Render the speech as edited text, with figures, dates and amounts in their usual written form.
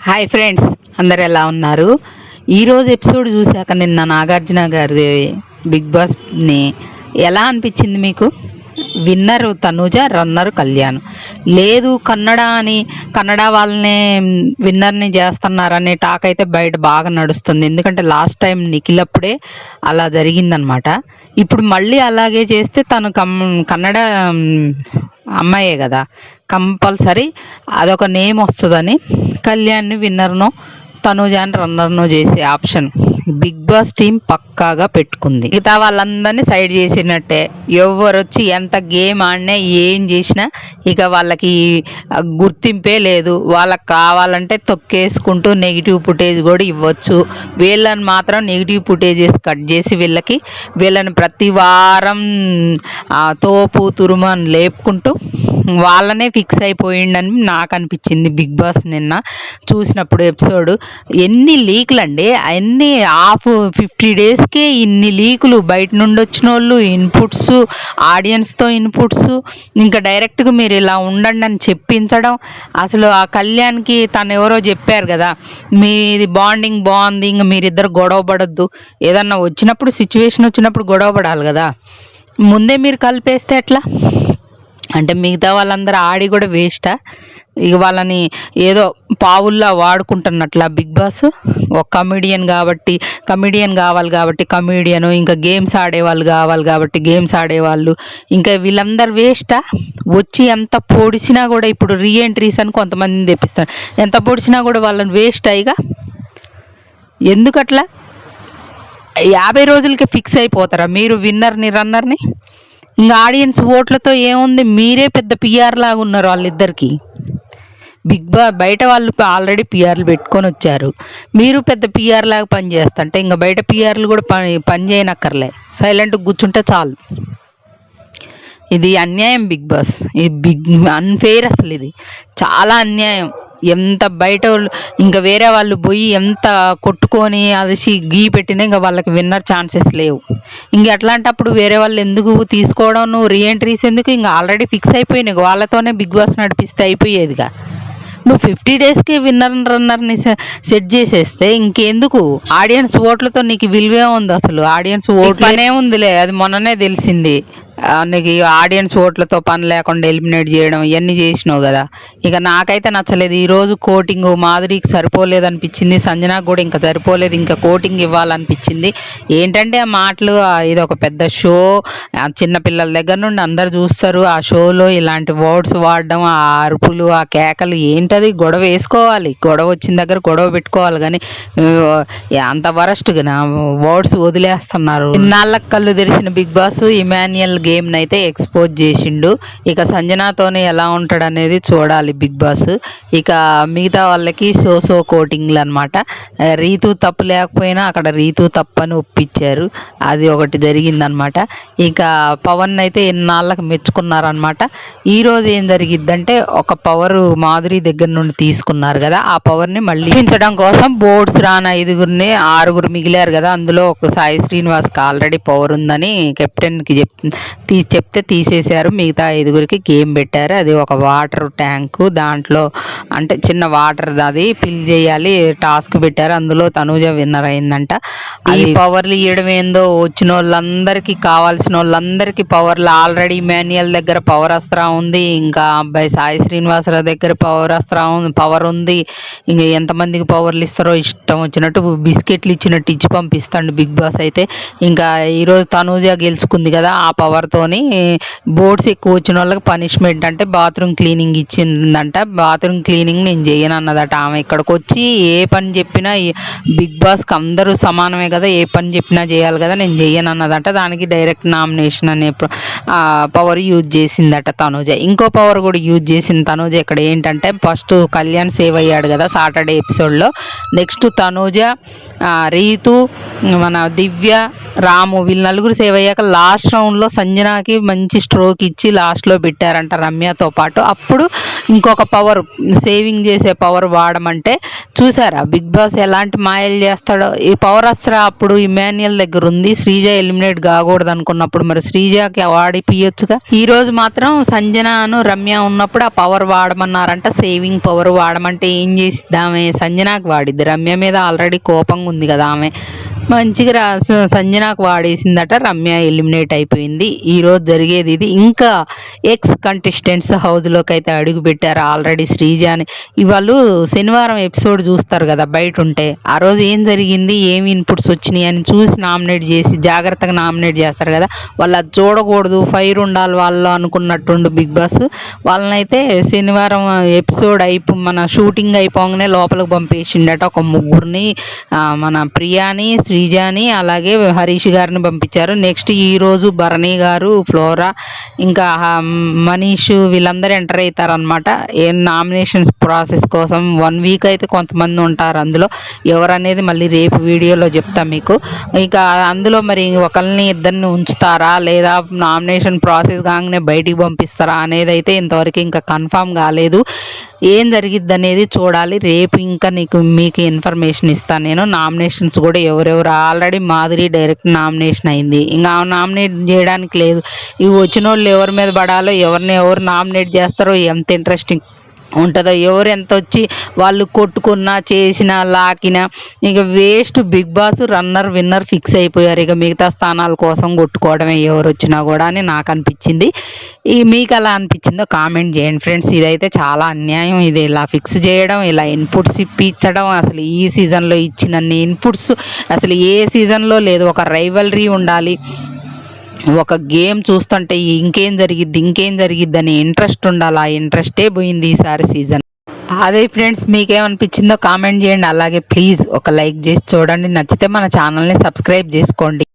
Hi friends, అందరు ఎలా ఉన్నారు? ఈరోజు ఎపిసోడ్ చూశాక నిన్న నాగార్జున గారి బిగ్ బాస్ని ఎలా అనిపించింది మీకు? Winner Tanuja, runner Kalyan. లేదు కన్నడ వాళ్ళనే విన్నర్ని చేస్తున్నారనే టాక్ అయితే బయట బాగా నడుస్తుంది. ఎందుకంటే లాస్ట్ టైం నిఖిల్ అప్పుడే అలా జరిగిందనమాట. ఇప్పుడు మళ్ళీ అలాగే చేస్తే తను కన్నడ అమ్మాయే కదా, కంపల్సరీ అదొక నేమ్ వస్తుందని కళ్యాణ్ని విన్నర్నో తనూజాని రన్నర్నో చేసే ఆప్షన్ బిగ్ బాస్ టీం పక్కాగా పెట్టుకుంది. మిగతా వాళ్ళందరినీ సైడ్ చేసినట్టే. ఎవరు వచ్చి ఎంత గేమ్ ఆడినా ఏం చేసినా ఇక వాళ్ళకి గుర్తింపే లేదు. వాళ్ళకి కావాలంటే తొక్కేసుకుంటూ నెగిటివ్ ఫుటేజ్ కూడా ఇవ్వచ్చు. వీళ్ళని మాత్రం నెగిటివ్ ఫుటేజెస్ కట్ చేసి వీళ్ళని ప్రతి వారం తోపు తురుమని లేపుకుంటూ వాళ్ళనే ఫిక్స్ అయిపోయిండని నాకు అనిపించింది బిగ్ బాస్ నిన్న చూసినప్పుడు ఎపిసోడ్. ఎన్ని లీకులు అండి, అన్ని 50 డేస్కే ఇన్ని లీకులు. బయట నుండి వచ్చిన వాళ్ళు ఇన్పుట్స్, ఆడియన్స్తో ఇన్పుట్స్, ఇంకా డైరెక్ట్గా మీరు ఇలా ఉండండి అని చెప్పించడం. అసలు ఆ కళ్యాణ్కి తను ఎవరో చెప్పారు కదా, మీది బాండింగ్ బాగుంది, ఇంకా మీరిద్దరు గొడవ పడొద్దు. ఏదన్నా వచ్చినప్పుడు సిచ్యువేషన్ వచ్చినప్పుడు గొడవ పడాలి కదా, ముందే మీరు కలిపేస్తే ఎట్లా? అంటే మిగతా వాళ్ళందరూ ఆడి కూడా వేస్టా? ఇక వాళ్ళని ఏదో పావుల్లా వాడుకుంటున్నట్ల బిగ్ బాస్. ఒక కమెడియన్ కావాలి కాబట్టి కమెడియను, ఇంకా గేమ్స్ ఆడేవాళ్ళు కావాలి కాబట్టి గేమ్స్ ఆడేవాళ్ళు, ఇంకా వీళ్ళందరూ వేస్టా? వచ్చి ఎంత పొడిచినా కూడా, ఇప్పుడు రీఎంట్రీస్ అని కొంతమందిని తెప్పిస్తారు, ఎంత పొడిచినా కూడా వాళ్ళని వేస్ట్ అయ్యిగా. ఎందుకట్లా? 50 రోజులకి ఫిక్స్ అయిపోతారా మీరు విన్నర్ని రన్నర్ని? ఇంకా ఆడియన్స్ ఓట్లతో ఏముంది, మీరే పెద్ద పిఆర్ లాగా ఉన్నారు వాళ్ళిద్దరికి. బయట వాళ్ళు ఆల్రెడీ పిఆర్లు పెట్టుకొని వచ్చారు, మీరు పెద్ద పిఆర్ లాగా పనిచేస్తుంటే ఇంకా బయట పిఆర్లు కూడా పని చేయనక్కర్లే, సైలెంట్గా కూర్చుంటే చాలు. ఇది అన్యాయం బిగ్ బాస్, ఇది అన్ఫెయిర్. అసలు ఇది చాలా అన్యాయం. ఎంత బయట ఇంకా వేరే వాళ్ళు పోయి ఎంత కొట్టుకొని అదిసి గీ పెట్టినా ఇంకా వాళ్ళకి విన్నర్ ఛాన్సెస్ లేవు. ఇంక అట్లాంటప్పుడు వేరే వాళ్ళు ఎందుకు తీసుకోవడం? నువ్వు రీఎంట్రీస్ ఎందుకు? ఇంకా ఆల్రెడీ ఫిక్స్ అయిపోయినాయి, వాళ్ళతోనే బిగ్ బాస్ నడిపిస్తే అయిపోయేదిగా. నువ్వు 50 డేస్కి విన్నర్ రన్నర్ని సెట్ చేసేస్తే ఇంకెందుకు? ఆడియన్స్ ఓట్లతో నీకు విలువే ఉంది? అసలు ఆడియన్స్ ఓట్లనే ఉందిలే, అది మొన్ననే తెలిసింది. నీకు ఆడియన్స్ ఓట్లతో పని లేకుండా ఎలిమినేట్ చేయడం ఇవన్నీ చేసినావు కదా. ఇక నాకైతే నచ్చలేదు. ఈరోజు కోటింగ్ మాధురికి సరిపోలేదు అనిపించింది, సంజనాకు కూడా ఇంకా సరిపోలేదు, ఇంకా కోటింగ్ ఇవ్వాలనిపించింది. ఏంటంటే ఆ మాటలు, ఇది ఒక పెద్ద షో, చిన్నపిల్లల దగ్గర నుండి అందరు చూస్తారు. ఆ షోలో ఇలాంటి వర్డ్స్ వాడడం, ఆ అరుపులు, ఆ కేకలు ఏంటది? గొడవ వేసుకోవాలి, గొడవ వచ్చిన దగ్గర గొడవ పెట్టుకోవాలి, కానీ అంత వరస్ట్గా వర్డ్స్ వదిలేస్తున్నారు. ఇన్నాళ్ళకి కళ్ళు తెరిచిన బిగ్ బాస్ ఇమాన్యుయల్ గేమ్ని అయితే ఎక్స్పోజ్ చేసిండు. ఇక సంజనాతోనే ఎలా ఉంటాడు అనేది చూడాలి బిగ్ బాస్. ఇక మిగతా వాళ్ళకి సో కోటింగ్లు అనమాట. రీతు తప్పు లేకపోయినా అక్కడ రీతు తప్పని ఒప్పించారు, అది ఒకటి జరిగిందనమాట. ఇక పవన్ అయితే ఎన్నాళ్ళకి మెచ్చుకున్నారనమాట. ఈరోజు ఏం జరిగిద్దంటే, ఒక పవర్ మాధురి దగ్గర నుండి తీసుకున్నారు కదా, ఆ పవర్ని మళ్ళీ పెంచడం కోసం బోర్డ్స్ రాని 6 మిగిలారు కదా, అందులో ఒక సాయి శ్రీనివాస్కి ఆల్రెడీ పవర్ ఉందని కెప్టెన్కి చెప్తే తీసేశారు. మిగతా 5 గేమ్ పెట్టారు. అది ఒక వాటర్ ట్యాంకు, దాంట్లో అంటే చిన్న వాటర్ అది ఫిల్ చేయాలి, టాస్క్ పెట్టారు. అందులో తనూజ విన్నర్ అయిందంట. ఈ పవర్లు ఇవ్వడం ఏందో, వచ్చిన వాళ్ళందరికీ కావాల్సిన వాళ్ళందరికీ పవర్లు ఆల్రెడీ మాన్యుయల్ దగ్గర పవర్ అస్త్రం ఉంది, ఇంకా అబ్బాయి సాయి శ్రీనివాసరావు దగ్గర పవర్ ఉంది. ఇంకా ఎంతమందికి పవర్లు ఇస్తారో ఇష్టం వచ్చినట్టు బిస్కెట్లు ఇచ్చినట్టు ఇచ్చి పంపిస్తాడు బిగ్ బాస్ అయితే. ఇంకా ఈరోజు తనూజ గెలుచుకుంది కదా, ఆ పవర్తోని బోర్డ్స్ ఎక్కువ వచ్చిన వాళ్ళకి పనిష్మెంట్ అంటే బాత్రూమ్ క్లీనింగ్ ఇచ్చిందంట. బాత్రూమ్ క్లీనింగ్ నేను చేయను అన్నదట ఆమె. ఇక్కడికి వచ్చి ఏ పని చెప్పినా, బిగ్ బాస్కి అందరూ సమానమే కదా, ఏ పని చెప్పినా చేయాలి కదా, నేను చెయ్యను అన్నదట. దానికి డైరెక్ట్ నామినేషన్ అనే పవర్ యూజ్ చేసిందట తనూజ. ఇంకో పవర్ కూడా యూజ్ చేసింది తనూజ. ఇక్కడ ఏంటంటే, ఫస్ట్ కళ్యాణ్ సేవ్ అయ్యాడు కదా సాటర్డే ఎపిసోడ్లో, నెక్స్ట్ తనూజ, రీతు, మన దివ్య, రాము, వీళ్ళు 4 సేవ్ అయ్యాక లాస్ట్ రౌండ్లో సంజన సంజనాకి మంచి స్ట్రోక్ ఇచ్చి లాస్ట్లో పెట్టారంట రమ్యతో పాటు. అప్పుడు ఇంకొక పవర్, సేవింగ్ చేసే పవర్ వాడమంటే చూసారా బిగ్ బాస్ ఎలాంటి మాయలు చేస్తాడో. ఈ పవర్ అస్త్ర అప్పుడు ఇమాన్యుయల్ దగ్గర ఉంది, శ్రీజ ఎలిమినేట్ కాకూడదు అనుకున్నప్పుడు మరి శ్రీజకి వాడిపియొచ్చుగా. ఈ రోజు మాత్రం సంజనాను రమ్య ఉన్నప్పుడు ఆ పవర్ వాడమన్నారంట, సేవింగ్ పవర్ వాడమంటే ఏం చేసిద్ది ఆమె? సంజనాకి వాడిద్ది. రమ్య మీద ఆల్రెడీ కోపంగా ఉంది కదా ఆమె, మంచిగా సంజనాకు వాడేసిందట. రమ్య ఎలిమినేట్ అయిపోయింది. ఈరోజు జరిగేది ఇది. ఇంకా ఎక్స్ కంటెస్టెంట్స్ హౌస్లోకి అయితే అడుగు పెట్టారు ఆల్రెడీ శ్రీజాని. ఇవాళ శనివారం ఎపిసోడ్ చూస్తారు కదా బయట ఉంటే, ఆ రోజు ఏం జరిగింది, ఏమి ఇన్పుట్స్ వచ్చినాయి అని చూసి నామినేట్ చేసి జాగ్రత్తగా నామినేట్ చేస్తారు కదా. వాళ్ళు అది చూడకూడదు, ఫైర్ ఉండాలి వాళ్ళు అనుకున్నట్టుండు బిగ్ బాస్. వాళ్ళనైతే శనివారం ఎపిసోడ్ మన షూటింగ్ అయిపోగానే లోపలికి పంపేసిండట. ఒక ముగ్గురిని, మన ప్రియాని, శ్రీజాని, అలాగే హరీష్ గారిని పంపించారు. నెక్స్ట్ ఈరోజు భరణి గారు, ఫ్లోరా, ఇంకా మనీష్ వీళ్ళందరూ ఎంటర్ అవుతారనమాట నామినేషన్స్ ప్రాసెస్ కోసం. 1 వీక్ అయితే కొంతమంది ఉంటారు అందులో, ఎవరనేది మళ్ళీ రేపు వీడియోలో చెప్తాం మీకు. ఇక అందులో మరి ఒకరిని ఇద్దరిని ఉంచుతారా లేదా నామినేషన్ ప్రాసెస్ కాగానే బయటికి పంపిస్తారా అనేది అయితే ఇంతవరకు ఇంకా కన్ఫామ్ కాలేదు. ఏం జరిగిద్ది అనేది చూడాలి. రేపు ఇంకా మీకు ఇన్ఫర్మేషన్ ఇస్తాను నేను. నామినేషన్స్ కూడా ఎవరెవరు, ఆల్రెడీ మాధురి డైరెక్ట్ నామినేషన్ అయింది, ఇంకా నామినేట్ చేయడానికి లేదు. ఇవి వచ్చిన వాళ్ళు ఎవరి మీద పడాలో, ఎవరిని ఎవరు నామినేట్ చేస్తారో, ఎంత ఇంట్రెస్టింగ్ ఉంటుందో. ఎవరు ఎంత వచ్చి వాళ్ళు కొట్టుకున్నా చేసినా లాకినా ఇక waste. Bigg Boss runner winner fix అయిపోయారు. ఇక మిగతా స్థానాల కోసం కొట్టుకోవడమే ఎవరు వచ్చినా కూడా అని నాకు అనిపించింది. మీకు అలా అనిపించిందో కామెంట్ చేయండి ఫ్రెండ్స్. ఇదైతే చాలా అన్యాయం. ఇది ఇలా ఫిక్స్ చేయడం, ఇలా ఇన్పుట్స్ ఇప్పించడం, అసలు ఈ సీజన్లో ఇచ్చినన్ని ఇన్పుట్స్ అసలు ఏ సీజన్లో లేదు. ఒక రైవల్రీ ఉండాలి, ఒక గేమ్ చూస్తుంటే ఇంకేం జరిగిద్ది అని ఇంట్రెస్ట్ ఉండాలి. ఆ ఇంట్రెస్టే పోయింది ఈసారి సీజన్. అదే ఫ్రెండ్స్, మీకేమనిపించిందో కామెంట్ చేయండి. అలాగే ప్లీజ్ ఒక లైక్ చేసి చూడండి. నచ్చితే మన ఛానల్ని సబ్స్క్రైబ్ చేసుకోండి.